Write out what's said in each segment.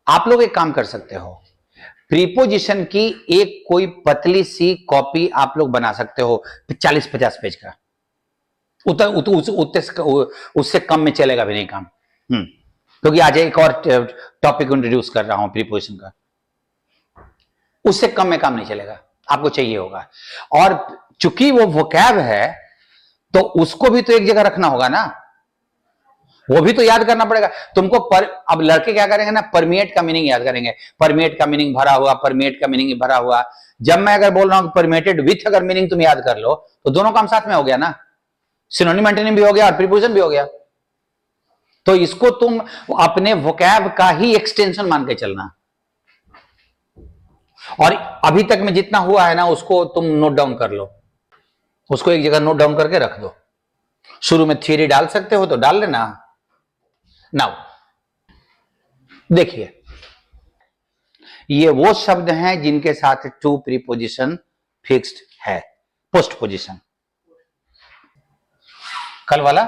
आप लोग एक काम कर सकते हो, प्रीपोजिशन की एक कोई पतली सी कॉपी आप लोग बना सकते हो 40-50 पेज का। उससे कम में चलेगा भी नहीं काम। क्योंकि आज एक और टॉपिक इंट्रोड्यूस कर रहा हूं प्रीपोजिशन का, उससे कम में काम नहीं चलेगा, आपको चाहिए होगा। और चूंकि वो वोकैब है तो उसको भी तो एक जगह रखना होगा ना, वो भी तो याद करना पड़ेगा तुमको। अब लड़के क्या करेंगे ना, परमिएट का मीनिंग याद करेंगे, परमिएट का मीनिंग भरा हुआ, परमिएट का मीनिंग भरा हुआ। जब मैं अगर बोल रहा हूं परमिएटेड विथ अगर मीनिंग तुम याद कर लो तो दोनों काम साथ में हो गया ना, सिनोनिम एंटोनिम भी हो गया और प्रीपोजिशन भी हो गया। तो इसको तुम अपने वोकैब का ही एक्सटेंशन मान के चलना। और अभी तक में जितना हुआ है ना उसको तुम नोट डाउन कर लो, उसको एक जगह नोट डाउन करके रख दो। शुरू में थ्योरी डाल सकते हो तो डाल लेना। नाउ देखिए, ये वो शब्द हैं जिनके साथ टू प्रीपोजिशन फिक्स्ड है। पोस्ट पोजिशन कल वाला।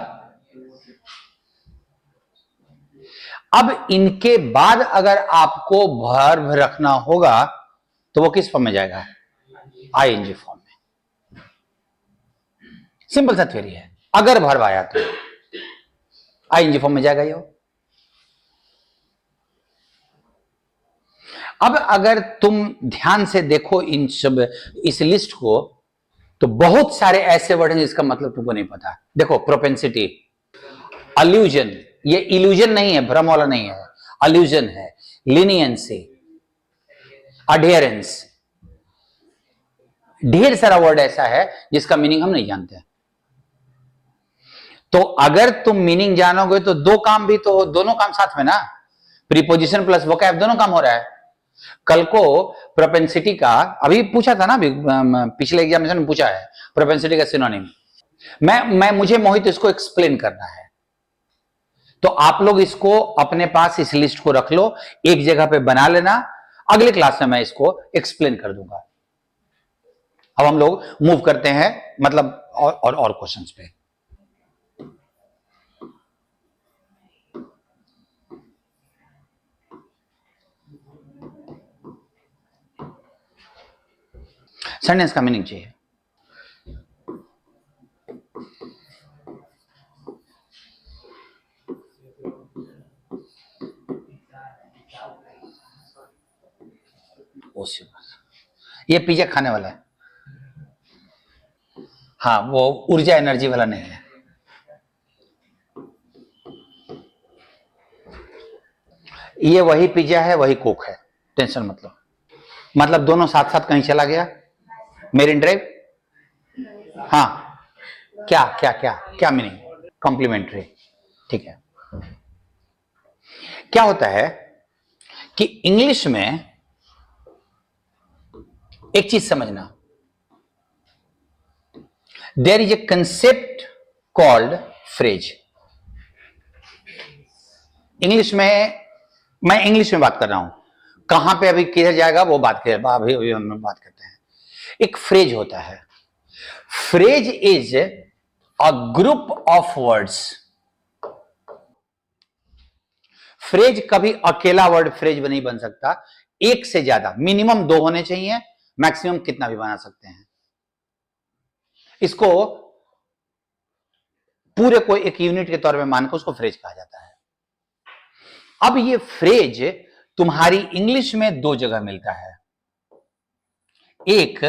अब इनके बाद अगर आपको वर्ब रखना होगा तो वो किस फॉर्म में जाएगा? आईएनजी फॉर्म में। सिंपल सा थ्योरी है, अगर वर्ब आया तो आईएनजी फॉर्म में जाएगा ये। अब अगर तुम ध्यान से देखो इन सब इस लिस्ट को तो बहुत सारे ऐसे वर्ड हैं जिसका मतलब तुमको नहीं पता। देखो, प्रोपेंसिटी, अल्यूजन, ये इल्यूजन नहीं है, भ्रम वाला नहीं है, अल्यूजन है। लीनियंसी, अडेयरेंस, ढेर सारा वर्ड ऐसा है जिसका मीनिंग हम नहीं जानते। तो अगर तुम मीनिंग जानोगे तो दो काम भी तो, दोनों काम साथ में ना, प्रीपोजिशन प्लस वोकैब दोनों काम हो रहा है। कल को प्रोपेंसिटी का अभी पूछा था ना, पिछले एग्जामिनेशन में पूछा है प्रोपेंसिटी का सिनोनिम। मुझे मोहित इसको एक्सप्लेन करना है, तो आप लोग इसको अपने पास इस लिस्ट को रख लो, एक जगह पे बना लेना। अगले क्लास में मैं इसको एक्सप्लेन कर दूंगा। अब हम लोग मूव करते हैं मतलब और क्वेश्चंस पे। सेंटेंस का मीनिंग चाहिए। ये पिज्जा खाने वाला है, हाँ, वो ऊर्जा एनर्जी वाला नहीं है। ये वही पिज्जा है, वही कोक है, टेंशन मतलब दोनों साथ साथ कहीं चला गया। मेरिन ड्राइव, हाँ, क्या क्या क्या क्या मीनिंग? कॉम्प्लीमेंट्री, ठीक है। क्या होता है कि इंग्लिश में एक चीज समझना, there is a concept called phrase. English में, मैं इंग्लिश में बात कर रहा हूं, कहां पे अभी किधर जाएगा वो बात कर, अभी हम बात करते हैं। एक फ्रेज होता है, phrase is a group of words. Phrase कभी अकेला वर्ड फ्रेज नहीं बन सकता, एक से ज्यादा, मिनिमम दो होने चाहिए, मैक्सिमम कितना भी बना सकते हैं। इसको पूरे को एक यूनिट के तौर पे मानकर उसको फ्रेज कहा जाता है। अब ये फ्रेज तुम्हारी इंग्लिश में दो जगह मिलता है, एक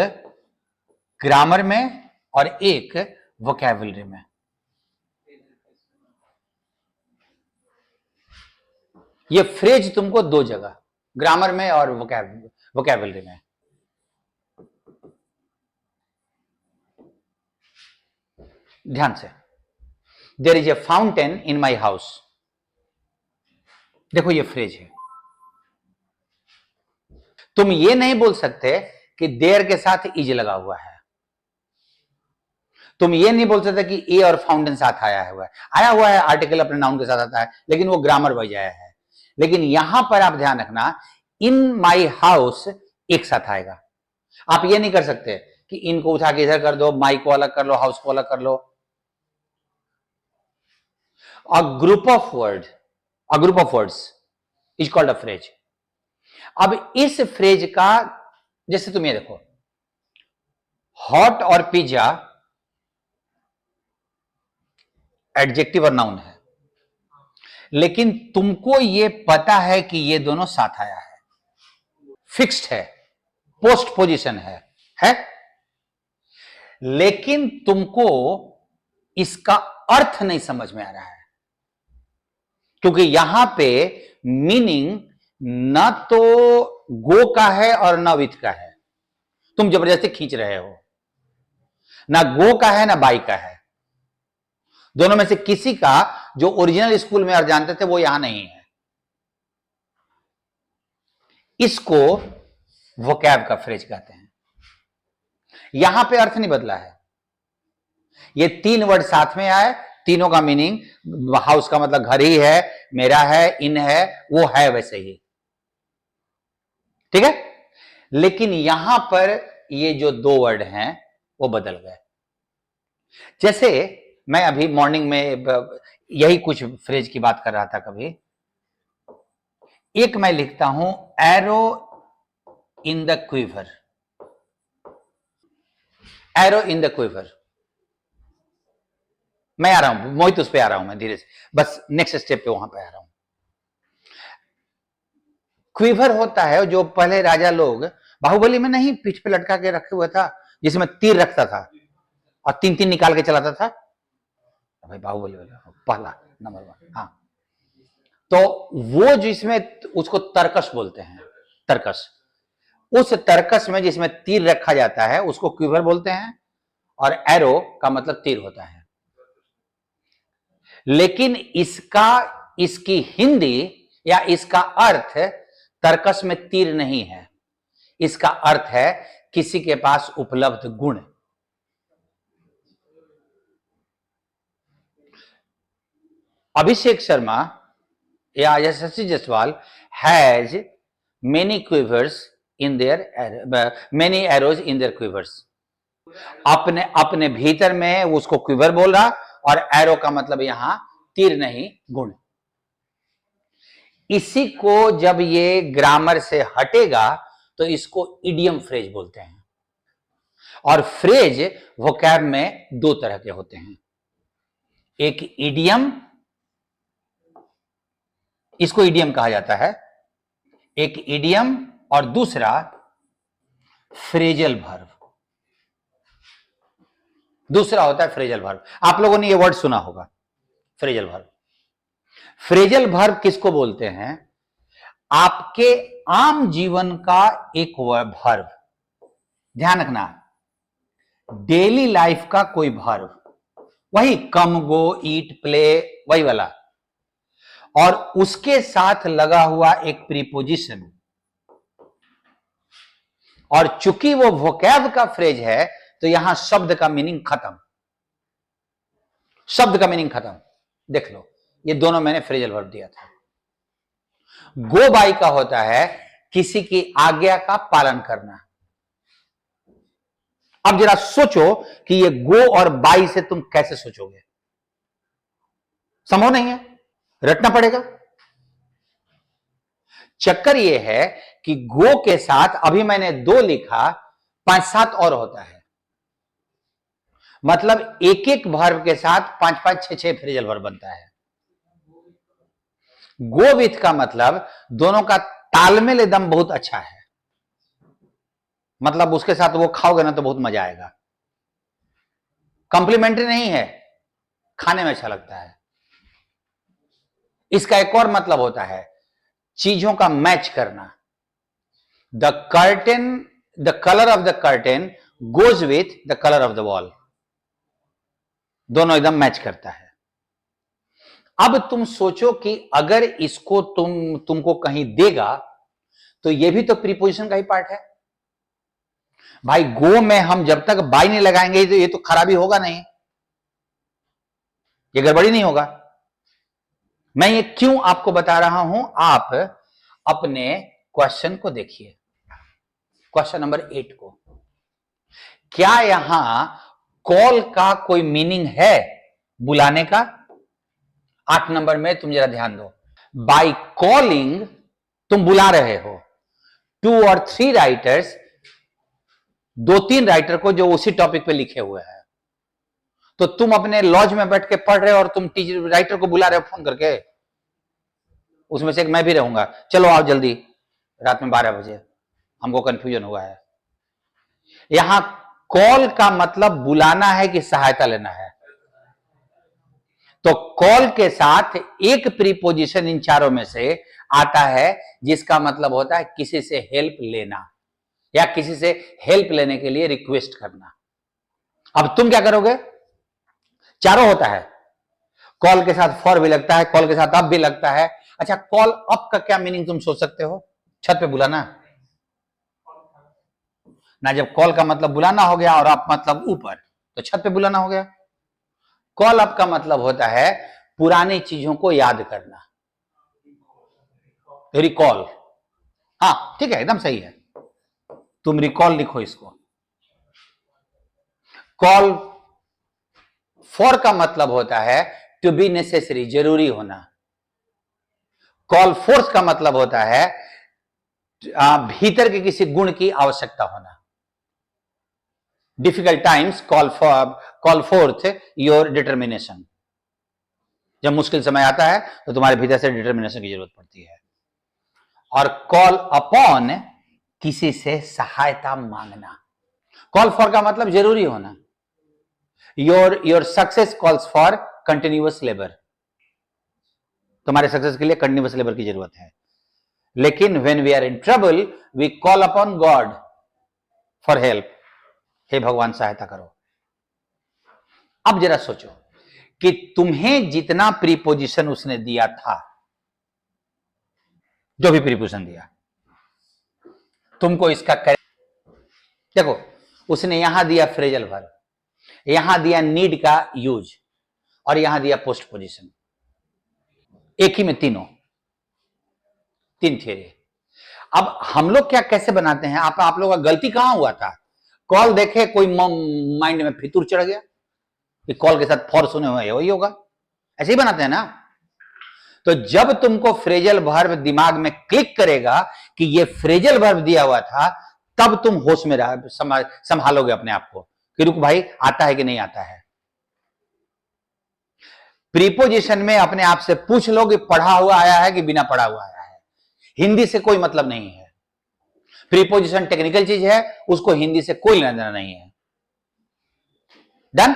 ग्रामर में और एक वोकैबुलरी में। ये फ्रेज तुमको दो जगह, ग्रामर में और वोकैबुलरी में। ध्यान से, there is a fountain in my house, देखो ये फ्रेज है। तुम ये नहीं बोल सकते कि देयर के साथ इज लगा हुआ है, तुम ये नहीं बोल सकते कि ए और फाउंटेन साथ आया हुआ है, आर्टिकल अपने नाउन के साथ आता है, लेकिन वो ग्रामर वाइज आया है। लेकिन यहां पर आप ध्यान रखना, इन माई हाउस एक साथ आएगा। आप ये नहीं कर सकते कि इनको उठा के इधर कर दो, माई को अलग कर लो, हाउस को अलग कर लो। A group of words is called a phrase. अब इस फ्रेज का, जैसे तुम ये देखो, हॉट और पिज्जा एडजेक्टिव और नाउन है, लेकिन तुमको ये पता है कि ये दोनों साथ आया है, फिक्स्ड है, पोस्ट पोजीशन है, लेकिन तुमको इसका अर्थ नहीं समझ में आ रहा है, क्योंकि यहां पे मीनिंग ना तो गो का है और ना विथ का है, तुम जबरदस्ती खींच रहे हो, ना गो का है ना बाई का है, दोनों में से किसी का जो ओरिजिनल स्कूल में आप जानते थे वो यहां नहीं है। इसको वोकैब का फ्रेज कहते हैं। यहां पे अर्थ नहीं बदला है, ये तीन वर्ड साथ में आए, तीनों का मीनिंग, हाउस का मतलब घर ही है, मेरा है, इन है, वो है वैसे ही, ठीक है। लेकिन यहां पर ये जो दो वर्ड हैं वो बदल गए। जैसे मैं अभी मॉर्निंग में यही कुछ फ्रेज की बात कर रहा था, कभी एक मैं लिखता हूं arrow in the quiver, arrow in the quiver, मैं आ रहा हूं मोहित, उस पे आ रहा हूं मैं धीरे से, बस नेक्स्ट स्टेप पे वहां पे आ रहा हूं। क्विवर होता है जो पहले राजा लोग, बाहुबली में नहीं पीठ पे लटका के रखे हुआ था, जिसमें तीर रखता था और तीन तीन निकाल के चलाता था, भाई बाहुबली वाला पहला नंबर 1, हाँ। तो वो जिसमें, उसको तरकश बोलते हैं, तरकश, उस तरकश में जिसमें तीर रखा जाता है उसको क्विवर बोलते हैं, और एरो का मतलब तीर होता है। लेकिन इसकी हिंदी या इसका अर्थ तरकश में तीर नहीं है, इसका अर्थ है किसी के पास उपलब्ध गुण। अभिषेक शर्मा या Yashasvi Jaiswal has many quivers in there, many arrows in there quivers, अपने अपने भीतर में उसको क्विवर बोल रहा, और एरो का मतलब यहां तीर नहीं, गुण। इसी को जब ये ग्रामर से हटेगा तो इसको इडियम फ्रेज बोलते हैं। और फ्रेज वोकैब में दो तरह के होते हैं, एक इडियम, इसको इडियम कहा जाता है, एक इडियम, और दूसरा फ्रेजल वर्ब, दूसरा होता है फ्रेजल वर्ब। आप लोगों ने ये वर्ड सुना होगा, फ्रेजल वर्ब। फ्रेजल वर्ब किसको बोलते हैं? आपके आम जीवन का एक वर्ब, ध्यान रखना, डेली लाइफ का कोई वर्ब, वही कम, गो, ईट, प्ले, वही वाला, और उसके साथ लगा हुआ एक प्रीपोजिशन, और चूंकि वो वोकैब का फ्रेज है तो यहां शब्द का मीनिंग खत्म, शब्द का मीनिंग खत्म। देख लो, ये दोनों मैंने फ्रेजल वर्ब दिया था। गो बाई का होता है किसी की आज्ञा का पालन करना। अब जरा सोचो कि ये गो और बाई से तुम कैसे सोचोगे, संभव नहीं है, रटना पड़ेगा। चक्कर ये है कि गो के साथ अभी मैंने 2 लिखा, 5-7 और होता है, मतलब एक एक वर्ब के साथ 5-5, 6-6 फ्रेजल वर्ब बनता है। गो विथ का मतलब दोनों का तालमेल एकदम बहुत अच्छा है, मतलब उसके साथ वो खाओगे ना तो बहुत मजा आएगा। कॉम्प्लीमेंट्री नहीं है, खाने में अच्छा लगता है। इसका एक और मतलब होता है चीजों का मैच करना। The curtain, the colour of the curtain goes with the colour of the wall, दोनों एकदम मैच करता है। अब तुम सोचो कि अगर इसको तुमको कहीं देगा तो यह भी तो प्रीपोजिशन का ही पार्ट है। भाई गो में हम जब तक बाई नहीं लगाएंगे तो ये तो खराबी होगा नहीं, ये गड़बड़ी नहीं होगा। मैं ये क्यों आपको बता रहा हूं, आप अपने क्वेश्चन को देखिए, क्वेश्चन नंबर 8 को। क्या यहां कॉल का कोई मीनिंग है, बुलाने का? 8 नंबर में तुम जरा ध्यान दो, बाय कॉलिंग तुम बुला रहे हो, 2 और 3 राइटर्स, 2-3 राइटर को जो उसी टॉपिक पे लिखे हुए हैं, तो तुम अपने लॉज में बैठ के पढ़ रहे हो और तुम टीचर राइटर को बुला रहे हो फोन करके, उसमें से एक मैं भी रहूंगा, चलो आओ जल्दी रात में 12 बजे, हमको कंफ्यूजन हुआ है। यहां कॉल का मतलब बुलाना है कि सहायता लेना है? तो कॉल के साथ एक प्रीपोजिशन इन चारों में से आता है जिसका मतलब होता है किसी से हेल्प लेना या किसी से हेल्प लेने के लिए रिक्वेस्ट करना। अब तुम क्या करोगे? चारों होता है, कॉल के साथ फॉर भी लगता है, कॉल के साथ अप भी लगता है। अच्छा, कॉल अप का क्या मीनिंग तुम सोच सकते हो? छत पे बुलाना ना, जब कॉल का मतलब बुलाना हो गया और अप मतलब ऊपर, तो छत पे बुलाना हो गया। कॉल अप का मतलब होता है पुरानी चीजों को याद करना, रिकॉल। हाँ ठीक है, एकदम सही है, तुम रिकॉल लिखो इसको। कॉल फॉर का मतलब होता है टू बी नेसेसरी, जरूरी होना। कॉल फोर्स का मतलब होता है भीतर के किसी गुण की आवश्यकता होना। Difficult times call fourth your determination. जब मुश्किल समय आता है तो तुम्हारे भीतर से डिटर्मिनेशन की जरूरत पड़ती है। और कॉल अपॉन किसी से सहायता मांगना। कॉल फॉर का मतलब जरूरी होना। Your success calls for continuous labour, तुम्हारे सक्सेस के लिए कंटिन्यूअस लेबर की जरूरत है। लेकिन when we are in trouble we call upon God for help, हे भगवान सहायता करो। अब जरा सोचो कि तुम्हें जितना प्रीपोजिशन उसने दिया था, जो भी प्रीपोजिशन दिया, तुमको इसका देखो, उसने यहां दिया फ्रेजल वर्ब, यहां दिया नीड का यूज, और यहां दिया पोस्ट पोजिशन। एक ही में तीन थियरी। अब हम लोग क्या कैसे बनाते हैं, आप लोग का गलती कहां हुआ था? कॉल देखे कोई माइंड में फितूर चढ़ गया कि कॉल के साथ फॉर सुने हुए वही होगा, ऐसे ही बनाते हैं ना। तो जब तुमको फ्रेजल वर्ब दिमाग में क्लिक करेगा कि ये फ्रेजल वर्ब दिया हुआ था, तब तुम होश में संभालोगे अपने आप को कि रुक भाई, आता है कि नहीं आता है। प्रीपोजिशन में अपने आप से पूछ लो कि पढ़ा हुआ आया है कि बिना पढ़ा हुआ आया है। हिंदी से कोई मतलब नहीं है, प्रीपोजिशन टेक्निकल चीज है, उसको हिंदी से कोई लेना देना नहीं है। डन।